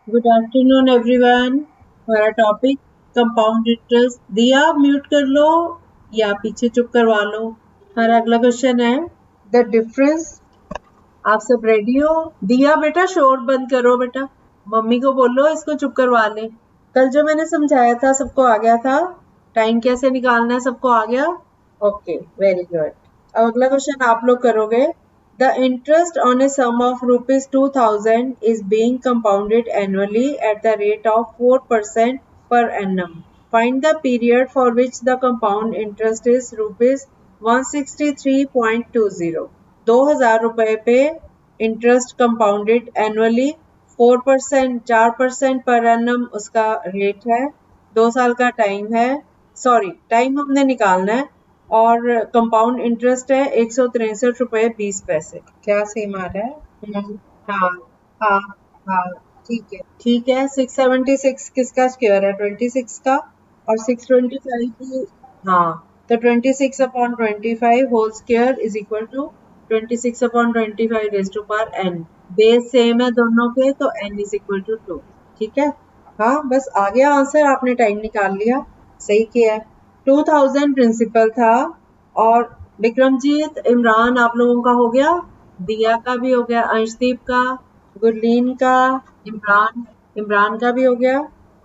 Good afternoon everyone. हमारा topic compound interest. दिया mute कर लो या पीछे चुप करवा लो। हमारा अगला क्वेश्चन है द डिफरेंस। आप सब रेडी हो? दिया बेटा शोर बंद करो बेटा। मम्मी को बोलो इसको चुप करवा ले। कल जो मैंने समझाया था सबको आ गया था? टाइम कैसे निकालना है सबको आ गया? Okay, very good. अब अगला क्वेश्चन आप लोग करोगे। The interest on a sum of rupees 2000 is being compounded annually at the rate of 4% per annum. Find the period for which the compound interest is rupees 163.20. 2000 रुपए पे interest compounded annually 4% per annum उसका rate है। 2 साल का time है। Sorry, time हमने निकालना है। और कंपाउंड इंटरेस्ट है 163 रुपए 20 पैसे। क्या सेम आ रहा है? हाँ हाँ हाँ, ठीक है ठीक है। 676 किसका स्क्वायर है? 26 का। और 625 की, हाँ, तो 26/25 whole square is equal to 26/25 raise to power n। Base same है दोनों के, तो n इज इक्वल टू 2। ठीक है। हाँ, बस आ गया आंसर, आपने टाइम निकाल लिया, सही किया। 2000 प्रिंसिपल था। और विक्रमजीत, इमरान, आप लोगों का हो गया? दिया का भी हो गया, अंशदीप का, गुरलीन का, इमरान इमरान का भी हो गया।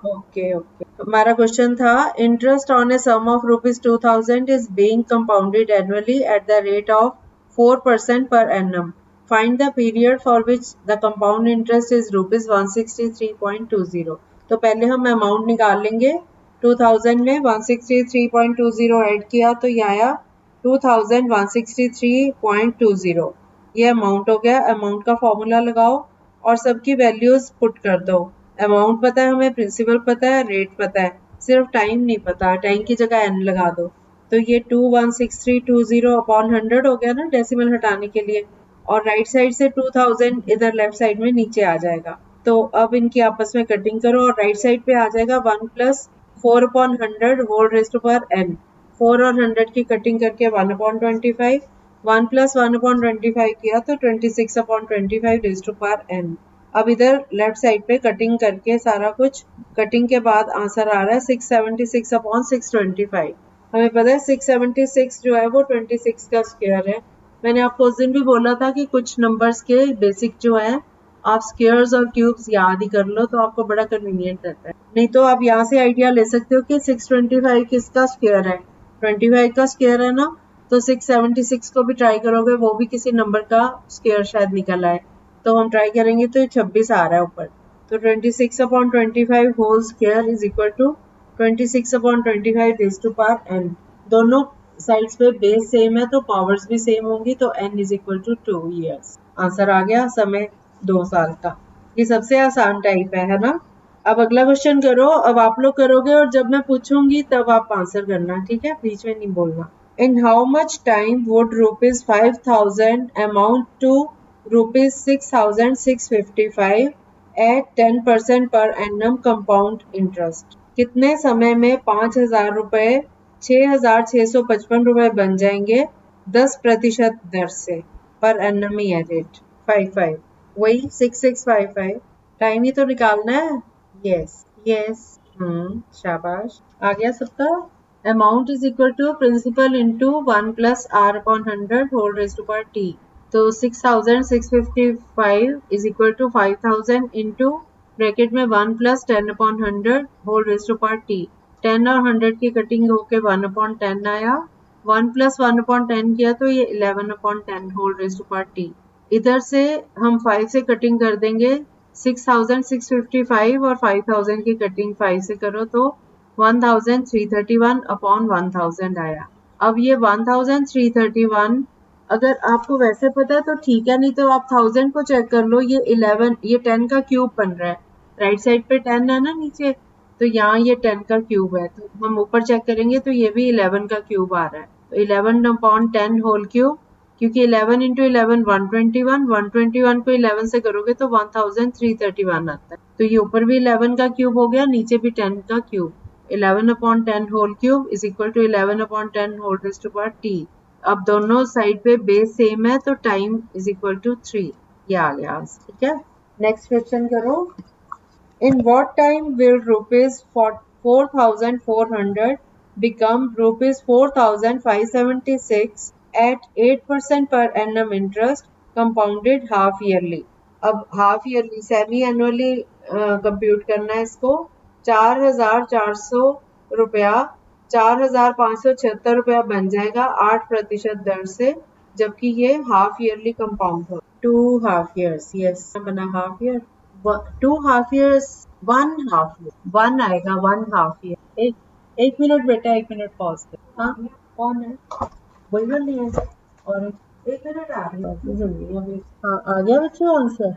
Okay okay. हमारा क्वेश्चन था interest on a sum of rupees 2000 is being compounded annually at the rate of 4% per annum. Find the period for which the compound interest is rupees 163.20। तो पहले हम अमाउंट निकाल लेंगे। 2000 में 163.20 ऐड किया तो ये आया 2163.20। ये अमाउंट हो गया। अमाउंट का फॉर्मूला लगाओ और सबकी वैल्यूज पुट कर दो। अमाउंट पता है हमें, प्रिंसिपल पता है, रेट पता है, सिर्फ टाइम नहीं पता। टाइम की जगह n लगा दो। तो ये 216320/100 हो गया ना, डेसिमल हटाने के लिए। और राइट साइड से 2000 इधर लेफ्ट साइड में नीचे आ जाएगा। तो अब इनकी आपस में कटिंग करो और राइट साइड पे आ जाएगा 1 + 4/100 whole raise to power n। 4 और 100 की कटिंग करके 1/25। 1 + 1/25 किया तो 26/25 रेज़ टू पावर n। अब इधर लेफ्ट साइड पे कटिंग करके सारा कुछ, कटिंग के बाद आंसर आ रहा है 676/625। हमें पता है 676 जो है वो 26 का स्क्वायर है। मैंने आपको उस दिन भी बोला था कि कुछ नंबर्स के बेसिक जो है आप स्क्वायर्स और क्यूब्स याद ही कर लो तो आपको बड़ा कन्वीनियंट रहता है। नहीं तो आप यहाँ से आइडिया ले सकते हो कि 625 किसका स्क्वायर है? 25 का स्क्वायर है ना। तो 676 को भी ट्राई करोगे, वो भी किसी नंबर का स्क्वायर शायद निकल आए। तो हम ट्राई करेंगे तो 26 आ रहा है ऊपर। तो 26/25 whole square is equal to 26/25 raise to power n। दोनों साइड्स पे बेस सेम है तो पावर्स भी सेम होंगी, तो n is equal to 2 years. Answer आ गया, समय 2 साल का। ये सबसे आसान टाइप है ना। अब अगला क्वेश्चन करो। अब आप लोग करोगे और जब मैं पूछूंगी तब आप आंसर करना, ठीक है? बीच में नहीं बोलना। In how much time would rupees 5000 amount to rupees 6655 at 10% per annum compound interest? कितने समय में 5000 रुपए 6655 रुपए बन जाएंगे 10% दर से? पर एनम ही है रेट 55, वही 6655। टाइम ही तो निकालना है। यस यस, शाबाश, आ गया सबका। Amount is equal to principal into 1 + r/100 whole raise to power t। तो 6655 is equal to 5000 into bracket में 1 + 10/100 whole raise to power t। 10 और 100 की कटिंग होके 1/10 आया। 1 + 1/10 किया तो ये 11/10 whole raise to power t। इधर से हम 5 से कटिंग कर देंगे 6655 और 5000 की कटिंग 5 से करो तो 1331/1000 आया। अब ये 1331 अगर आपको वैसे पता है तो ठीक है, नहीं तो आप 1000 को चेक कर लो। ये 11, ये 10 का क्यूब बन रहा है। राइट साइड पे 10 है ना नीचे, तो यहाँ ये 10 का क्यूब है। तो हम ऊपर चेक करेंगे तो ये भी 11 का क्यूब आ रहा है। तो 11/10 होल क्यूब, क्योंकि 11 × 11 121, 121 को 11 से करोगे तो 1331 आता है। तो ये ऊपर भी 11 का क्यूब हो गया, नीचे भी 10 का cube. 11/10 whole cube is equal to 11/10 whole raise to power t। अब दोनों साइड पे बेस सेम है तो टाइम इज इक्वल टू 3। ये आ गया, ठीक है। नेक्स्ट क्वेश्चन करो। In what time will rupees 4,400 become rupees 4,576 at 8% per annum interest compounded half yearly? अब half yearly semi annually compute करना है इसको। 4,400 रुपया 4,576 रुपया बन जाएगा 8% दर से, जबकि ये हाफ ईयरली कंपाउंड हो। 2 हाफ ईयर्स, यस बना half year. 2 half years, 1 half year, 1 आएगा 1 हाफ ईयर। एक मिनट बेटा, 1 मिनट पॉज कर। हाँ कौन है? वही नहीं है। और 1 मिनट आ रही है जल्दी अभी। हाँ आ गया बच्चों आंसर।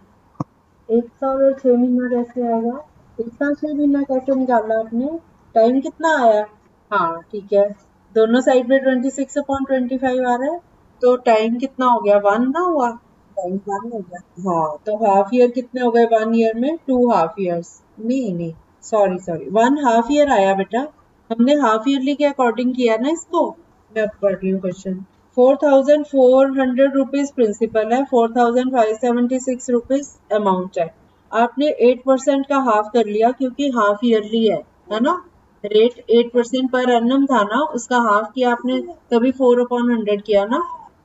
1 साल और 6 महीना कैसे आएगा? 1 साल 6 महीना कैसे निकाला आपने? टाइम कितना आया? हाँ ठीक है, दोनों साइड में 26/25 आ रहा है, तो टाइम कितना हो गया? 1 ना हुआ? टाइम 1 हो गया। हाँ तो हाफ ईयर कितने हो गए 1 ईयर में? 2 हाफ ईयर्स। नहीं, सॉरी 1 हाफ ईयर आया बेटा। हमने हाफ ईयरली के अकॉर्डिंग किया ना इसको। मैं अब पढ़ रही हूँ क्वेश्चन। 4,400 रुपीज प्रिंसिपल है, 4,576 रुपीज अमाउंट है। आपने 8% का हाफ कर लिया क्योंकि हाफ ईयरली है ना। रेट 8% पर एनम था ना, उसका हाफ किया आपने, तभी 4/100 किया ना।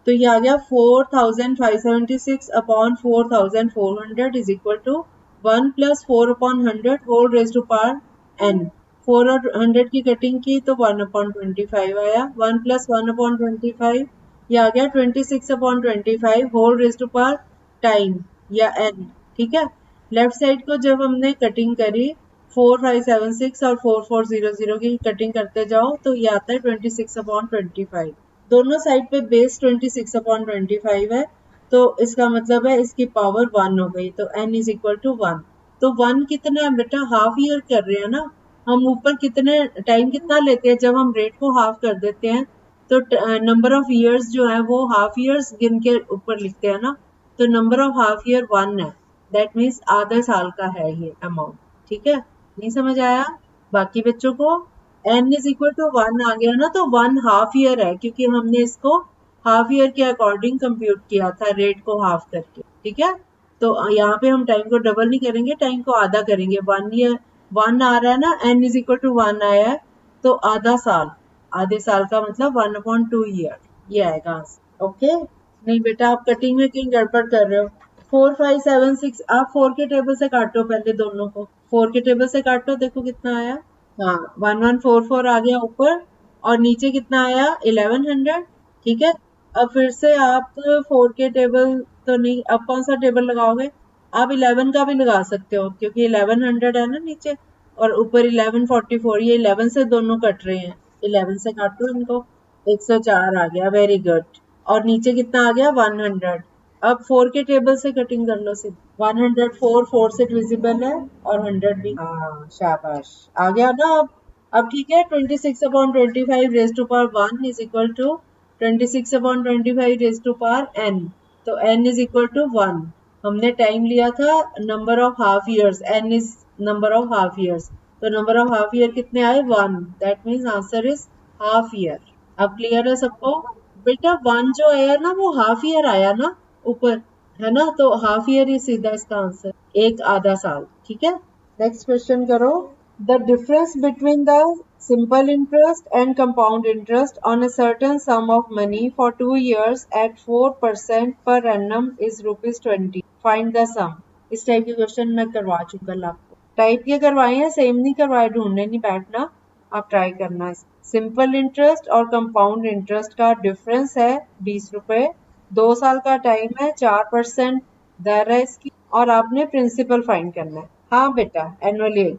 तो ये आ गया 4,576 upon 4,400 is equal to 1 plus 4/100 whole raise to power n। 4 और 100 की कटिंग की तो 1/25 आया। 1 प्लस 1/25 ये आ गया 26/25 whole raise to power time या n। ठीक है, लेफ्ट साइड को जब हमने कटिंग करी 4,576 और 4,400 की कटिंग करते जाओ तो ये आता है 26/25। दोनों साइड पे बेस 26/25 है, तो इसका मतलब है इसकी पावर 1 हो गई, तो n इज इक्वल टू 1। तो 1 कितना है बेटा? हाफ ईयर कर रहे हैं ना हम। ऊपर कितने टाइम कितना लेते हैं? जब हम रेट को हाफ कर देते हैं तो नंबर ऑफ ईयर्स जो है वो हाफ ईयर्स गिन के ऊपर लिखते हैं ना, तो नंबर ऑफ हाफ ईयर 1 है। दैट मीन्स आधे साल का है ये अमाउंट। ठीक है, नहीं समझ आया बाकी बच्चों को? n इज इक्वल टू 1 आ गया ना, तो 1 हाफ ईयर है क्योंकि हमने इसको हाफ ईयर के अकॉर्डिंग कंप्यूट किया था रेट को हाफ करके। ठीक है, तो यहाँ पे हम टाइम को डबल नहीं करेंगे, टाइम को आधा करेंगे। 1 ईयर 1 आ रहा है ना, n इज इक्वल टू 1 आया है, तो आधा साल, आधे साल का मतलब 1/2 ईयर, ये आएगा आंसर। ओके, नहीं बेटा आप कटिंग में कहीं गड़बड़ कर रहे हो। 4,576 आप 4 के टेबल से काटो पहले दोनों को। 4 के टेबल से काटो, देखो कितना आया। हाँ 1144 आ गया ऊपर, और नीचे कितना आया? 1100। ठीक है, अब फिर से आप 4 के टेबल तो नहीं, अब कौन सा टेबल लगाओगे? आप 11 का भी लगा सकते हो क्योंकि 1100 है ना नीचे, और ऊपर 1144, ये 11 से दोनों कट रहे हैं। 11 से काटो इनको, 104 आ गया, वेरी गुड। और नीचे कितना आ गया? 100। अब 4 के टेबल से कटिंग कर लो सिर्फ। 104 4 से डिविजिबल है, और 100 भी। हाँ शाबाश, आ गया ना अब ठीक है। 26/25 raise to power 1 is equal to 26/25 raise to power n। तो n इज इक्वल टू 1। हमने टाइम लिया था number of half years, n इज नंबर ऑफ हाफ ईयर्स, तो नंबर ऑफ हाफ ईयर कितने आए? 1। That means answer is half year. अब clear है सबको? बेटा 1 जो आया ना वो हाफ ईयर आया ना ऊपर, है ना, तो हाफ ईयर ही सीधा इसका आंसर, एक आधा साल। ठीक है, नेक्स्ट क्वेश्चन करो। The difference between the simple interest and compound interest on a certain sum of money for 2 years at 4% per annum is ₹20. Find the sum. इस टाइप के क्वेश्चन मैं करवा चुका कल आपको। टाइप के करवाए हैं, सेम नहीं करवाए, ढूंढने नहीं बैठना, आप ट्राई करना। सिंपल इंटरेस्ट और कंपाउंड इंटरेस्ट का डिफरेंस है 20 रुपए। 2 साल का टाइम है, 4% दर है इसकी, और आपने प्रिंसिपल फाइंड करना है। हाँ बेटा, एनुअली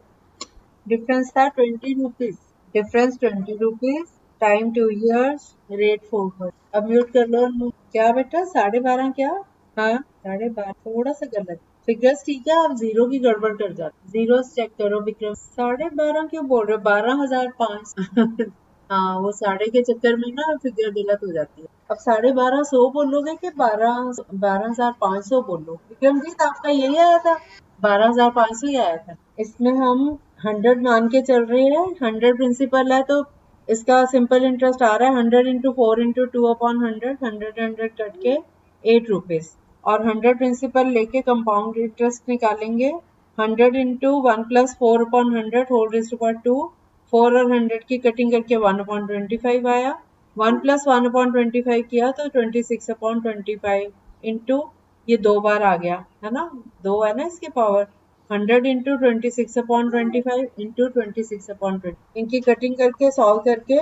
डिफरेंस था 20 rupees. Difference 20 rupees, time 2 years, rate 4%। अब म्यूट कर लो। क्या बेटा 12.5 क्या? हाँ 12.5 थोड़ा सा गलत फिगर्स। ठीक है, आप जीरो की गड़बड़ कर जाते। जीरो चेक करो विक्रम। 12.5 क्यों बोल रहे हो? 12,500। हाँ वो साढ़े के चक्कर में ना फिगर गलत हो जाती है। अब 12,500 बोलोगे कि 12,500 बोलो? विक्रमजीत आपका यही आया था, 12,500 ही आया था। इसमें हम 100 मान के चल रहे हैं, 100 प्रिंसिपल है, तो इसका सिंपल इंटरेस्ट आ रहा है 100 इंटू 4 इंटू 2/100, 100 कट के 8 रुपीज, और 100 प्रिंसिपल लेके कंपाउंड इंटरेस्ट निकालेंगे 100 into 1 plus 4 upon 100 whole raise to power 2, 4 और 100 की कटिंग करके 1 अपॉन 25 आया, 1 प्लस 1 अपॉन 25 किया तो 26 अपॉन 25 इंटू ये 2 बार आ गया है ना, 2 है ना इसके power, 100 into 26 upon 25 into 26 upon 20, इनकी कटिंग करके सॉल्व करके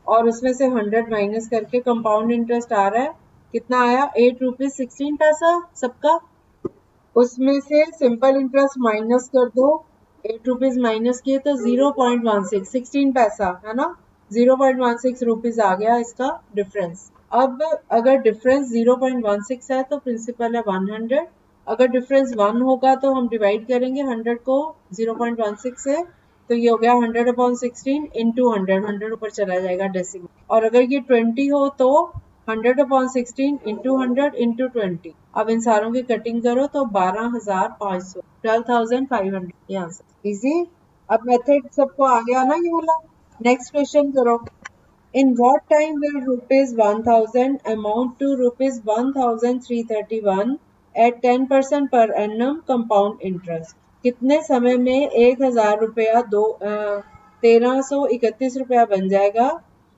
और उसमें से 100 माइनस करके कंपाउंड इंटरेस्ट आ रहा है कितना आया, 8 रुपीज 16 पैसा सबका। उसमें से सिंपल इंटरेस्ट माइनस कर दो, 8 रुपीज माइनस किए तो 0.16 16 पैसा है ना, 0.16 रुपीज आ गया इसका डिफरेंस। अब अगर डिफरेंस 0.16 है तो प्रिंसिपल है 100, अगर डिफरेंस 1 होगा तो हम डिवाइड करेंगे 100 को 0.16 से, तो ये हो गया 100 अपॉन 16 इंटू 100, 100 ऊपर चला जाएगा डेसिमल, और अगर ये 20 हो तो 100 अपॉन 16 इंटू 100 इंटू 20। अब इन सारों की कटिंग करो तो 12,500, 12,500 ये आंसर। इजी। अब मेथड सबको आ गया ना ये वाला। नेक्स्ट क्वेश्चन करो। In what time will rupees 1000 amount to rupees 1331 at 10% per annum compound interest? कितने समय में 1000 रुपया 1331 रुपया बन जाएगा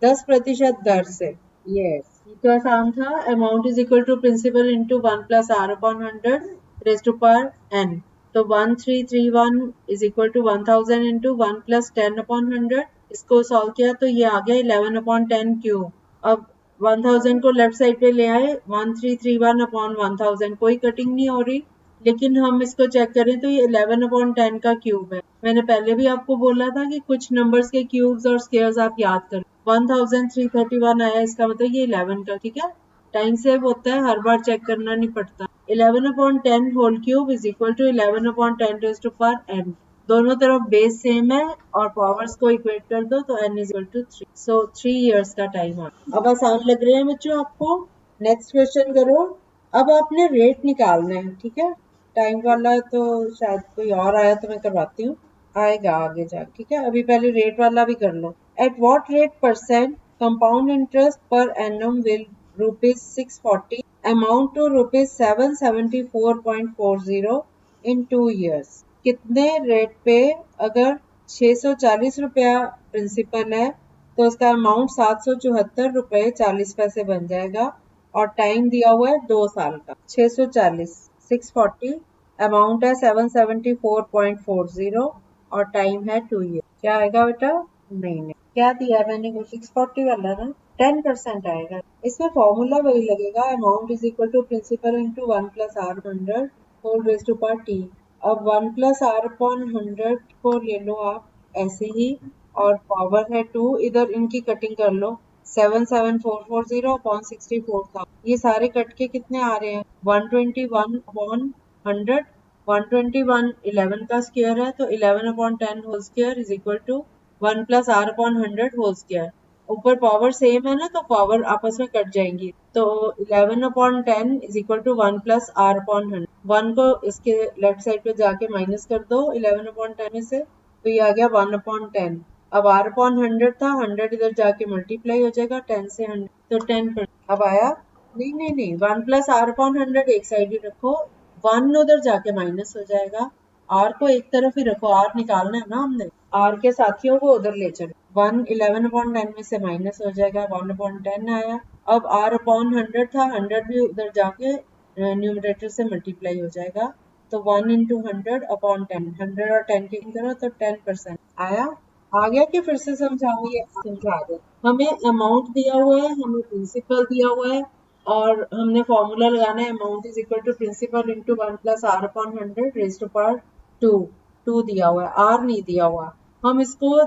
10% दर से? Yes. ये तो आसान था। Amount is equal to principal into 1 plus r upon 100 raise to power n। तो 1331 is equal to 1000 into 1 plus 10 upon 100। इसको सॉल्व किया तो ये आ गया 11 अपॉन 10 क्यूब। अब 1000 को लेफ्ट साइड पे ले आए, 1331 अपॉन 1000, कोई कटिंग नहीं हो रही, लेकिन हम इसको चेक करें तो ये 11 अपॉन 10 का क्यूब है। मैंने पहले भी आपको बोला था कि कुछ नंबर्स के क्यूब्स और स्क्वायर्स आप याद करें। 1331 आया, इसका मतलब ये 11 का, ठीक है। टाइम सेव होता है, हर बार चेक करना नहीं पड़ता। 11 upon 10 whole cube is equal to 11 upon 10 raise to power n। दोनों तरफ बेस सेम है और पावर्स को इक्वेट कर दो तो n is equal to 3। So 3 years का टाइम आ। अब आसान लग रहे हैं बच्चों आपको। नेक्स्ट क्वेश्चन करो। अब आपने रेट निकालना है, ठीक है। टाइम वाला तो शायद कोई और आया तो मैं करवाती हूँ, आएगा आगे जा, ठीक है। अभी पहले रेट वाला भी कर लो। At what rate percent compound interest per annum will rupees 640 amount to rupees 774.40 in 2 years? कितने रेट पे अगर 640 रुपया प्रिंसिपल है तो उसका अमाउंट 774 रुपये 40 पैसे बन जाएगा, और टाइम दिया हुआ है 2 साल का। 640 640 अमाउंट है 774.40 और टाइम है 2 ईयर। क्या आएगा बेटा? नहीं, क्या दिया मैंने को 640 वाला ना, 10% आएगा। इसमें फॉर्मूला वही लगेगा, amount is equal to principal into 1 plus r 100 whole raise to power t. अब 1 प्लस आर अपॉन 100 को ले लो आप ऐसे ही, और पावर है 2, इधर इनकी कटिंग कर लो, 77440 अपॉन 64,000। ये सारे कट के कितने आ रहे हैं? 121 अपॉन 100। 121 11 का स्क्वायर है तो 11 upon 10 whole square is equal to 1 plus r upon 100 whole square. ऊपर पावर सेम है ना तो पावर आपस में कट जाएंगी, तो 11 upon 10 is equal to 1 plus r upon 100। 1 को इसके लेफ्ट साइड पे जाके माइनस कर दो 11 अपॉन 10 में से, तो ये आ गया 1 अपॉन 10। अब आर अपॉन 100 था, 100 इधर जाके मल्टीप्लाई हो जाएगा 10 से 100, तो 10%। अब आया? नहीं, 1 प्लस आर अपॉन 100 एक साइड ही रखो, 1 उधर जाके माइनस हो जाएगा, आर को एक तरफ ही रखो, आर निकालना है ना हमने, आर के साथियों को उधर ले चलो। 1 11 अपॉन 10 में से माइनस हो जाएगा, 1 अपॉन 10 आया। अब आर अपॉन 100 था, 100 भी उधर जाके न्यूमरेटर से मल्टीप्लाई हो जाएगा, तो 1 इंटू 100 अपॉन 10, 100 और 10 की करो तो 10% आया। आ गया कि फिर से समझाऊं? ये समझा दो। हमें अमाउंट दिया हुआ है, हमें प्रिंसिपल दिया हुआ है, और हमने फॉर्मूला लगाना है amount is equal to principal into 1 plus r upon 100 raise to power 2 दिया हुआ है, आर नहीं दिया हुआ। हम इसको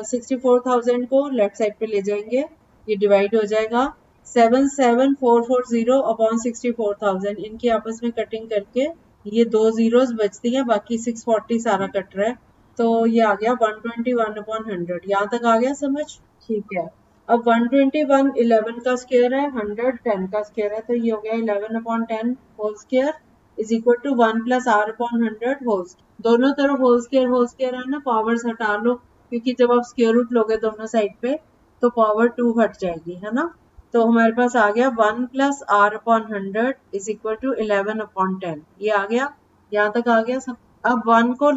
64,000 को लेफ्ट साइड पे ले जाएंगे, ये डिवाइड हो जाएगा 77440 अपॉन 64,000, इनकी आपस में कटिंग करके ये 2 जीरोस बचती हैं, बाकी 640 सारा कट रहा है, तो ये आ गया 121 अपॉन 100। यहाँ तक आ गया समझ? ठीक है। अब 121 11 का स्क्वायर है, 100 10 का स्क्वायर है, तो ये हो गया 11 upon 10 whole square is equal to 1 plus r upon 100 whole square. दोनों तरफ होल स्क्वायर है ना, पावर्स हटा लो, क्योंकि जब आप स्क्वायर रूट लोगे दोनों साइड पे तो पावर 2 हट जाएगी, है ना। तो हमारे पास आ गया 1 plus r upon 100 is equal to 11 upon 10। ये आ गया, यहाँ तक आ गया सब? अब 1 को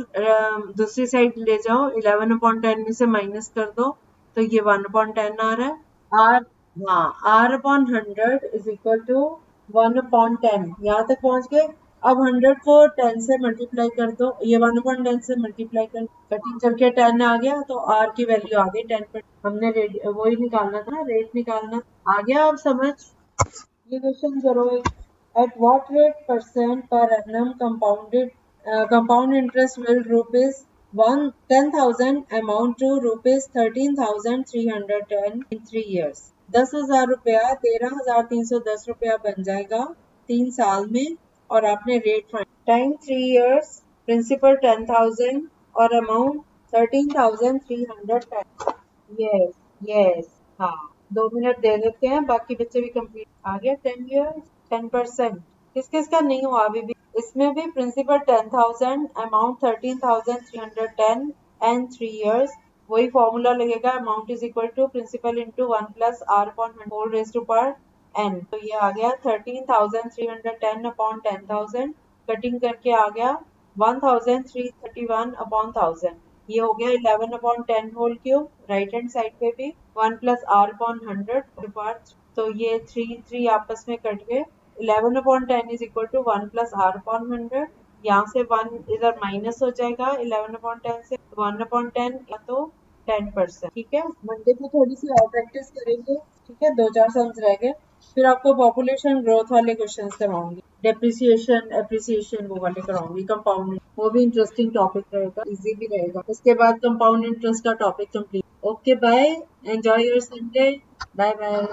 दूसरी साइड ले जाओ, 11/10 में से माइनस कर दो, तो ये 1/10 आ रहा है। आर, हाँ, R/100 इज इक्वल टू 1/10। यहाँ तक पहुंच गए। अब 100 को 10 से मल्टीप्लाई कर दो, ये 1/10 से मल्टीप्लाई कर, कटिंग करके 10 आ गया, तो R की वैल्यू आ गई 10। हमने रेट वही निकालना था, रेट निकालना आ गया। अब समझ, ये क्वेश्चन करो। At what rate percent per annum compound interest will rupees 10,000 amount to rupees 13,310 in 3 years? 10,000 रुपया 13,310 रुपया बन जाएगा 3 साल में, और आपने rate find, time 3 years, principal 10,000 और अमाउंट 13,310। यस, यस, हाँ, 2 मिनट दे देते हैं, बाकी बच्चे भी कंप्लीट। आ गया 10 years, 10%। किस किस का नहीं हुआ अभी भी? इसमें भी प्रिंसिपल 10,000, अमाउंट 13,310 एंड 3 years। वही फॉर्मूला लगेगा, amount is equal to principal into 1 plus r upon whole raise to power n. तो ये आ गया 13,310 अपॉन 10,000, कटिंग करके आ गया 1,331 अपॉन 1000। ये हो गया 11/10 whole cube, right hand side पे भी 1 प्लस आर अपॉन 100। तो ये 3 आपस में कट गए। 11/10 is equal to 1 plus r upon 100। यहाँ से 1 इधर माइनस हो जाएगा 11/10 से, 1/10 या तो 10%। ठीक है, मंडे को थोड़ी सी और प्रैक्टिस करेंगे। ठीक है, 2-4 सम्स रह गए, फिर आपको पॉपुलेशन ग्रोथ वाले क्वेश्चंस करवाऊंगी, डेप्रिसिएशन एप्रिसिएशन वो वाले कराऊंगी, कंपाउंड, वो भी इंटरेस्टिंग टॉपिक रहेगा, इजी भी रहेगा। उसके बाद कंपाउंड इंटरेस्ट का topic complete. Okay, bye, enjoy your Sunday, bye bye.